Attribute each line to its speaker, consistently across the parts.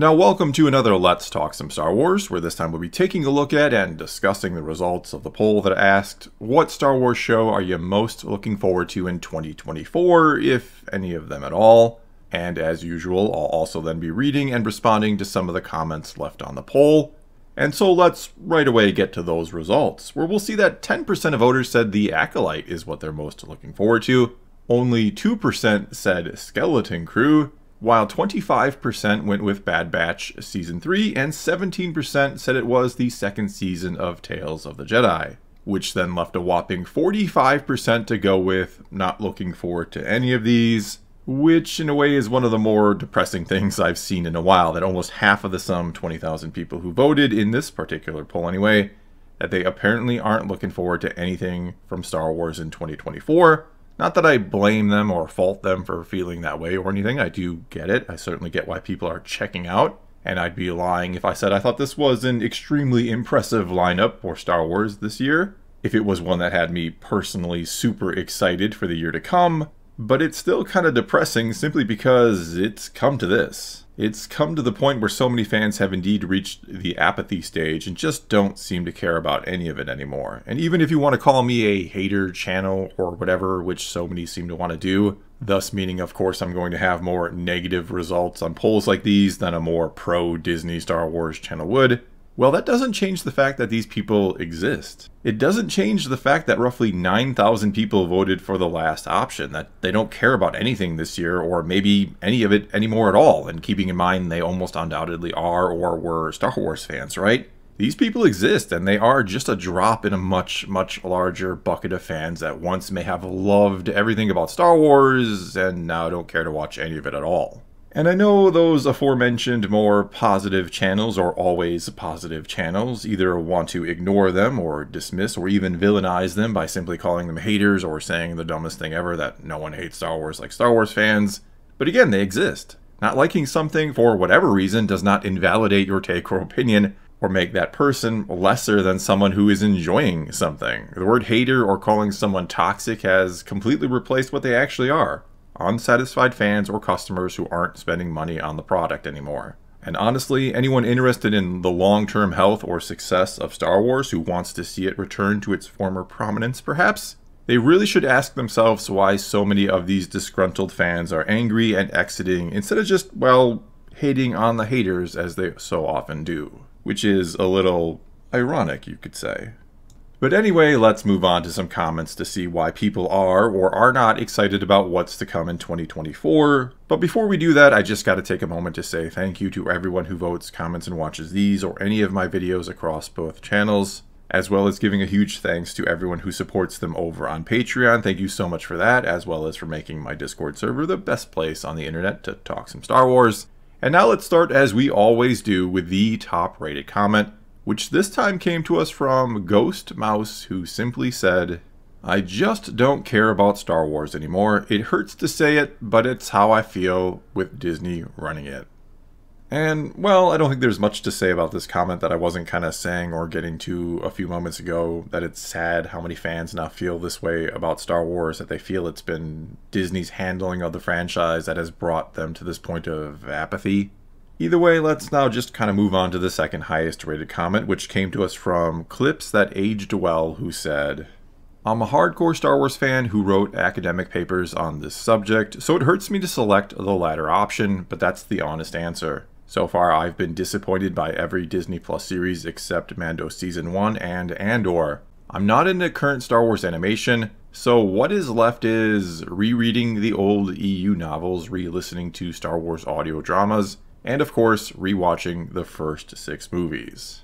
Speaker 1: Now welcome to another Let's Talk Some Star Wars, where this time we'll be taking a look at and discussing the results of the poll that asked, what Star Wars show are you most looking forward to in 2024, if any of them at all? And as usual, I'll also then be reading and responding to some of the comments left on the poll. And so let's right away get to those results, where we'll see that 10% of voters said the Acolyte is what they're most looking forward to. Only 2% said Skeleton Crew, while 25% went with Bad Batch Season 3, and 17% said it was the second season of Tales of the Jedi, which then left a whopping 45% to go with not looking forward to any of these, which in a way is one of the more depressing things I've seen in a while, that almost half of the some 20,000 people who voted in this particular poll anyway, that they apparently aren't looking forward to anything from Star Wars in 2024. Not that I blame them or fault them for feeling that way or anything, I do get it. I certainly get why people are checking out, and I'd be lying if I said I thought this was an extremely impressive lineup for Star Wars this year, if it was one that had me personally super excited for the year to come, but it's still kind of depressing simply because it's come to this. It's come to the point where so many fans have indeed reached the apathy stage and just don't seem to care about any of it anymore. And even if you want to call me a hater channel or whatever, which so many seem to want to do, thus meaning of course I'm going to have more negative results on polls like these than a more pro-Disney Star Wars channel would, well, that doesn't change the fact that these people exist. It doesn't change the fact that roughly 9,000 people voted for the last option, that they don't care about anything this year, or maybe any of it anymore at all, and keeping in mind they almost undoubtedly are or were Star Wars fans, right? These people exist, and they are just a drop in a much, much larger bucket of fans that once may have loved everything about Star Wars, and now don't care to watch any of it at all. And I know those aforementioned more positive channels, or always positive channels, either want to ignore them or dismiss or even villainize them by simply calling them haters or saying the dumbest thing ever, that no one hates Star Wars like Star Wars fans. But again, they exist. Not liking something for whatever reason does not invalidate your take or opinion or make that person lesser than someone who is enjoying something. The word hater or calling someone toxic has completely replaced what they actually are. Unsatisfied fans or customers who aren't spending money on the product anymore. And honestly, anyone interested in the long-term health or success of Star Wars who wants to see it return to its former prominence perhaps, they really should ask themselves why so many of these disgruntled fans are angry and exiting instead of just, well, hating on the haters as they so often do. Which is a little ironic, you could say. But anyway, let's move on to some comments to see why people are or are not excited about what's to come in 2024. But before we do that, I just got to take a moment to say thank you to everyone who votes, comments, and watches these or any of my videos across both channels, as well as giving a huge thanks to everyone who supports them over on Patreon. Thank you so much for that, as well as for making my Discord server the best place on the internet to talk some Star Wars. And now let's start, as we always do, with the top-rated comment, which this time came to us from Ghost Mouse, who simply said, I just don't care about Star Wars anymore. It hurts to say it, but it's how I feel with Disney running it. And, well, I don't think there's much to say about this comment that I wasn't kind of saying or getting to a few moments ago, that it's sad how many fans now feel this way about Star Wars, that they feel it's been Disney's handling of the franchise that has brought them to this point of apathy. Either way, let's now just kind of move on to the second highest rated comment, which came to us from Clips That Aged Well, who said, I'm a hardcore Star Wars fan who wrote academic papers on this subject, so it hurts me to select the latter option, but that's the honest answer. So far, I've been disappointed by every Disney Plus series except Mando Season 1 and Andor. I'm not into current Star Wars animation, so what is left is rereading the old EU novels, re-listening to Star Wars audio dramas, and of course, rewatching the first 6 movies.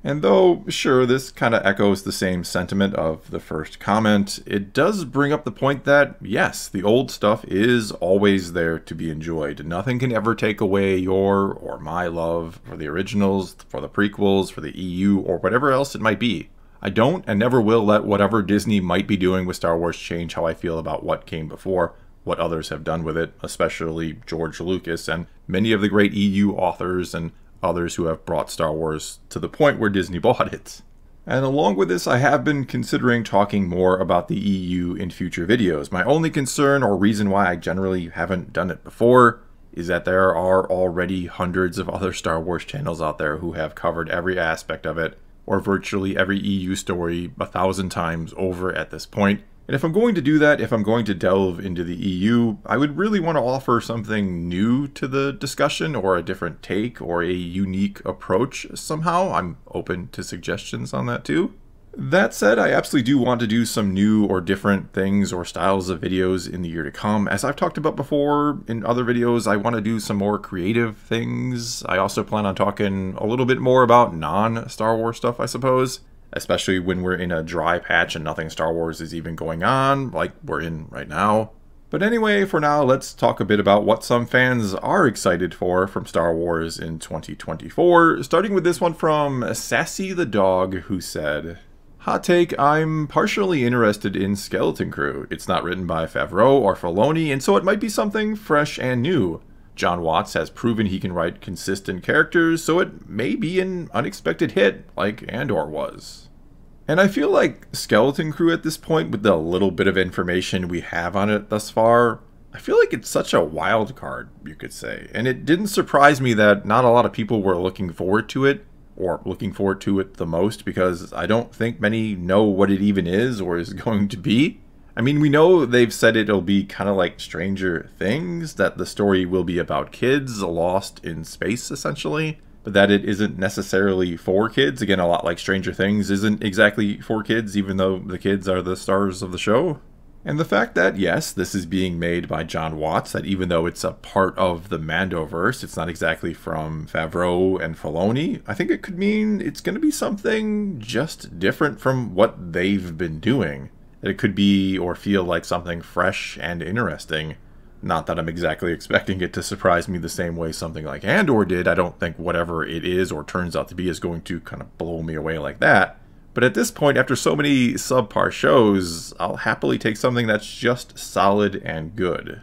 Speaker 1: And though, sure, this kind of echoes the same sentiment of the first comment, it does bring up the point that, yes, the old stuff is always there to be enjoyed. Nothing can ever take away your or my love for the originals, for the prequels, for the EU, or whatever else it might be. I don't and never will let whatever Disney might be doing with Star Wars change how I feel about what came before, what others have done with it, especially George Lucas and many of the great EU authors and others who have brought Star Wars to the point where Disney bought it. And along with this, I have been considering talking more about the EU in future videos. My only concern or reason why I generally haven't done it before is that there are already hundreds of other Star Wars channels out there who have covered every aspect of it, or virtually every EU story 1,000 times over at this point. And if I'm going to do that, if I'm going to delve into the EU, I would really want to offer something new to the discussion, or a different take, or a unique approach somehow. I'm open to suggestions on that too. That said, I absolutely do want to do some new or different things or styles of videos in the year to come. As I've talked about before in other videos, I want to do some more creative things. I also plan on talking a little bit more about non-Star Wars stuff, I suppose. Especially when we're in a dry patch and nothing Star Wars is even going on, like we're in right now. But anyway, for now, let's talk a bit about what some fans are excited for from Star Wars in 2024, starting with this one from Sassy the Dog, who said, "Hot take, I'm partially interested in Skeleton Crew. It's not written by Favreau or Filoni, and so it might be something fresh and new. John Watts has proven he can write consistent characters, so it may be an unexpected hit, like Andor was." And I feel like Skeleton Crew at this point, with the little bit of information we have on it thus far, I feel like it's such a wild card, you could say. And it didn't surprise me that not a lot of people were looking forward to it, or looking forward to it the most, because I don't think many know what it even is or is going to be. I mean, we know they've said it'll be kind of like Stranger Things, that the story will be about kids lost in space, essentially, but that it isn't necessarily for kids. Again, a lot like Stranger Things isn't exactly for kids, even though the kids are the stars of the show. And the fact that, yes, this is being made by John Watts, that even though it's a part of the Mandoverse, it's not exactly from Favreau and Filoni, I think it could mean it's going to be something just different from what they've been doing. That it could be or feel like something fresh and interesting. Not that I'm exactly expecting it to surprise me the same way something like Andor did. I don't think whatever it is or turns out to be is going to kind of blow me away like that. But at this point, after so many subpar shows, I'll happily take something that's just solid and good.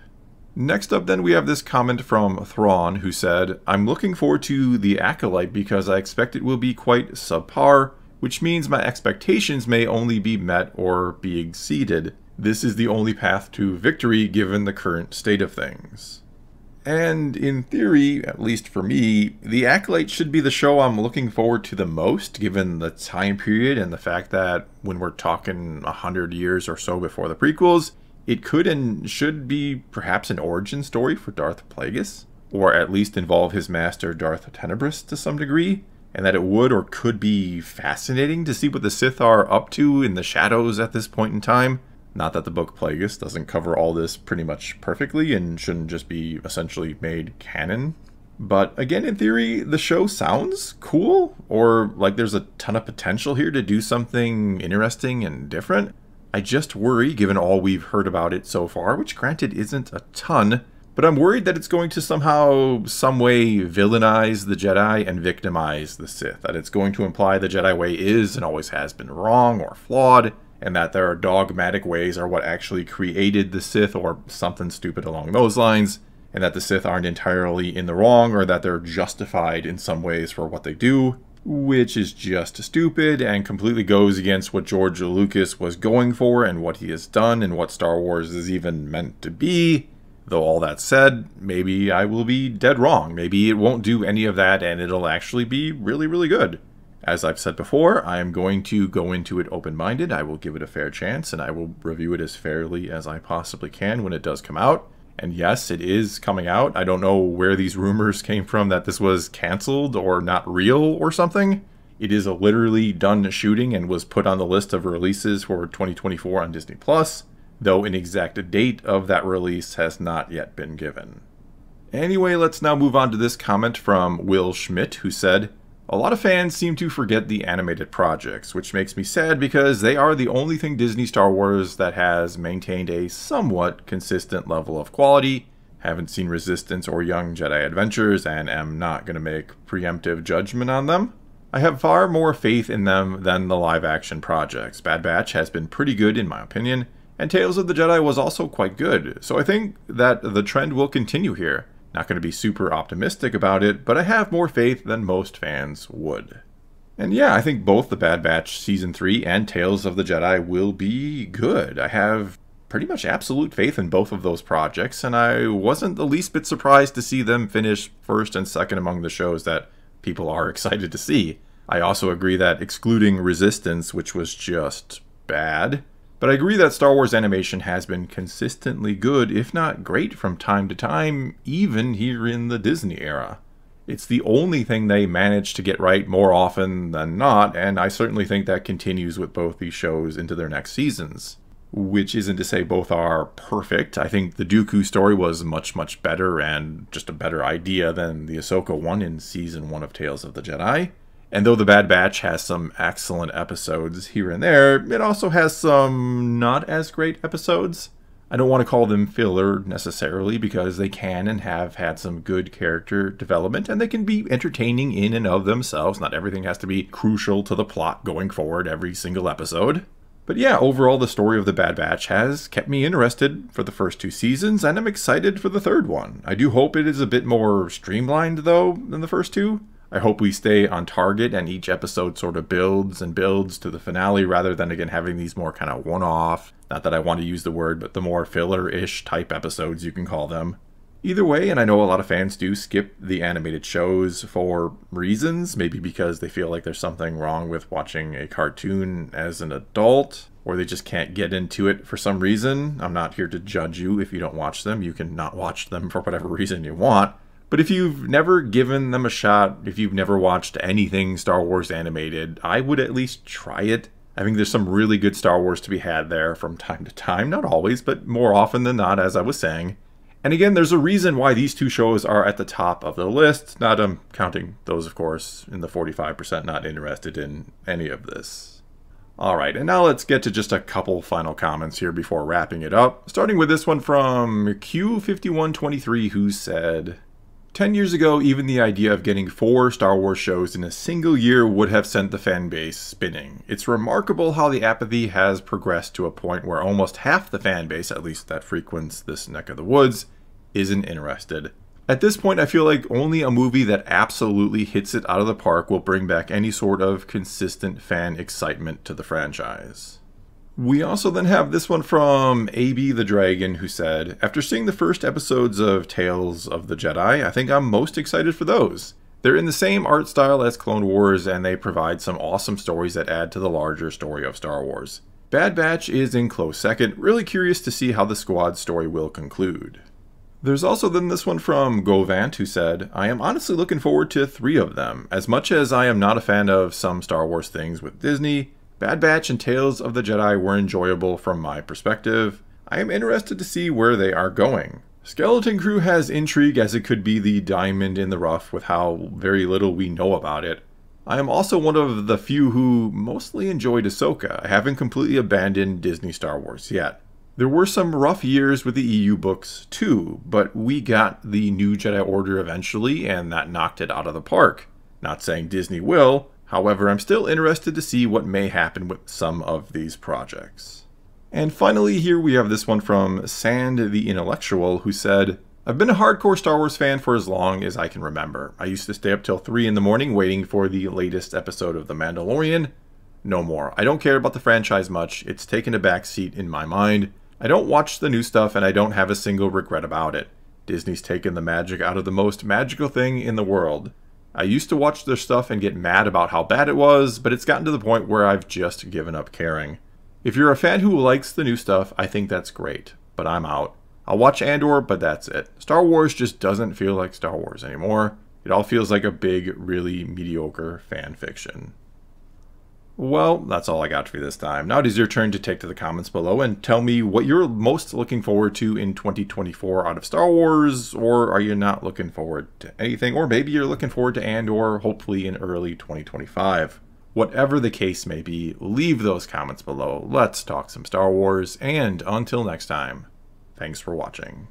Speaker 1: Next up then we have this comment from Thrawn, who said, "I'm looking forward to the Acolyte because I expect it will be quite subpar, which means my expectations may only be met or be exceeded. This is the only path to victory given the current state of things." And in theory, at least for me, the Acolyte should be the show I'm looking forward to the most, given the time period and the fact that when we're talking 100 years or so before the prequels, it could and should be perhaps an origin story for Darth Plagueis, or at least involve his master Darth Tenebrous to some degree, and that it would or could be fascinating to see what the Sith are up to in the shadows at this point in time. Not that the book Plagueis doesn't cover all this pretty much perfectly and shouldn't just be essentially made canon. But again, in theory, the show sounds cool, or like there's a ton of potential here to do something interesting and different. I just worry, given all we've heard about it so far, which granted isn't a ton, but I'm worried that it's going to somehow, some way villainize the Jedi and victimize the Sith. That it's going to imply the Jedi way is and always has been wrong or flawed, and that there are dogmatic ways are what actually created the Sith, or something stupid along those lines, and that the Sith aren't entirely in the wrong, or that they're justified in some ways for what they do, which is just stupid and completely goes against what George Lucas was going for and what he has done and what Star Wars is even meant to be. Though all that said, maybe I will be dead wrong. Maybe it won't do any of that and it'll actually be really, really good. As I've said before, I am going to go into it open-minded. I will give it a fair chance, and I will review it as fairly as I possibly can when it does come out. And yes, it is coming out. I don't know where these rumors came from that this was canceled or not real or something. It is a literally done shooting and was put on the list of releases for 2024 on Disney+, though an exact date of that release has not yet been given. Anyway, let's now move on to this comment from Will Schmidt, who said, "A lot of fans seem to forget the animated projects, which makes me sad because they are the only thing Disney Star Wars that has maintained a somewhat consistent level of quality. Haven't seen Resistance or Young Jedi Adventures and am not going to make preemptive judgment on them. I have far more faith in them than the live-action projects. Bad Batch has been pretty good in my opinion, and Tales of the Jedi was also quite good, so I think that the trend will continue here. Not going to be super optimistic about it, but I have more faith than most fans would." And yeah, I think both the Bad Batch Season 3 and Tales of the Jedi will be good. I have pretty much absolute faith in both of those projects, and I wasn't the least bit surprised to see them finish first and second among the shows that people are excited to see. I also agree that excluding Resistance, which was just bad, but I agree that Star Wars animation has been consistently good, if not great from time to time, even here in the Disney era. It's the only thing they manage to get right more often than not, and I certainly think that continues with both these shows into their next seasons. Which isn't to say both are perfect. I think the Dooku story was much, much better and just a better idea than the Ahsoka one in Season 1 of Tales of the Jedi. And though The Bad Batch has some excellent episodes here and there, it also has some not as great episodes. I don't want to call them filler necessarily, because they can and have had some good character development, and they can be entertaining in and of themselves. Not everything has to be crucial to the plot going forward every single episode. But yeah, overall the story of The Bad Batch has kept me interested for the first 2 seasons, and I'm excited for the third one. I do hope it is a bit more streamlined, though, than the first 2. I hope we stay on target and each episode sort of builds and builds to the finale, rather than again having these more kind of one-off, not that I want to use the word, but the more filler-ish type episodes you can call them. Either way, and I know a lot of fans do skip the animated shows for reasons, maybe because they feel like there's something wrong with watching a cartoon as an adult, or they just can't get into it for some reason. I'm not here to judge you if you don't watch them. You can not watch them for whatever reason you want. But if you've never given them a shot, if you've never watched anything Star Wars animated, I would at least try it. I think there's some really good Star Wars to be had there from time to time. Not always, but more often than not, as I was saying. And again, there's a reason why these 2 shows are at the top of the list. Not counting those, of course, in the 45% not interested in any of this. Alright, and now let's get to just a couple final comments here before wrapping it up. Starting with this one from Q5123, who said, 10 years ago, even the idea of getting 4 Star Wars shows in a single year would have sent the fan base spinning. It's remarkable how the apathy has progressed to a point where almost half the fan base, at least that frequents this neck of the woods, isn't interested. At this point, I feel like only a movie that absolutely hits it out of the park will bring back any sort of consistent fan excitement to the franchise. We also then have this one from AB the Dragon, who said, after seeing the first episodes of Tales of the Jedi, I think I'm most excited for those. They're in the same art style as Clone Wars, and they provide some awesome stories that add to the larger story of Star Wars. Bad Batch is in close second, really curious to see how the squad story will conclude. There's also then this one from Govant, who said, I am honestly looking forward to 3 of them. As much as I am not a fan of some Star Wars things with Disney, Bad Batch and Tales of the Jedi were enjoyable from my perspective. I am interested to see where they are going. Skeleton Crew has intrigue, as it could be the diamond in the rough with how very little we know about it. I am also one of the few who mostly enjoyed Ahsoka. I haven't completely abandoned Disney Star Wars yet. There were some rough years with the EU books too, but we got the New Jedi Order eventually, and that knocked it out of the park. Not saying Disney will. However, I'm still interested to see what may happen with some of these projects. And finally, here we have this one from Sand the Intellectual, who said, I've been a hardcore Star Wars fan for as long as I can remember. I used to stay up till 3 in the morning waiting for the latest episode of The Mandalorian. No more. I don't care about the franchise much. It's taken a back seat in my mind. I don't watch the new stuff, and I don't have a single regret about it. Disney's taken the magic out of the most magical thing in the world. I used to watch their stuff and get mad about how bad it was, but it's gotten to the point where I've just given up caring. If you're a fan who likes the new stuff, I think that's great, but I'm out. I'll watch Andor, but that's it. Star Wars just doesn't feel like Star Wars anymore. It all feels like a big, really mediocre fan fiction. Well, that's all I got for you this time. Now it is your turn to take to the comments below and tell me what you're most looking forward to in 2024 out of Star Wars, or are you not looking forward to anything, or maybe you're looking forward to Andor, hopefully in early 2025. Whatever the case may be, leave those comments below. Let's talk some Star Wars, and until next time, thanks for watching.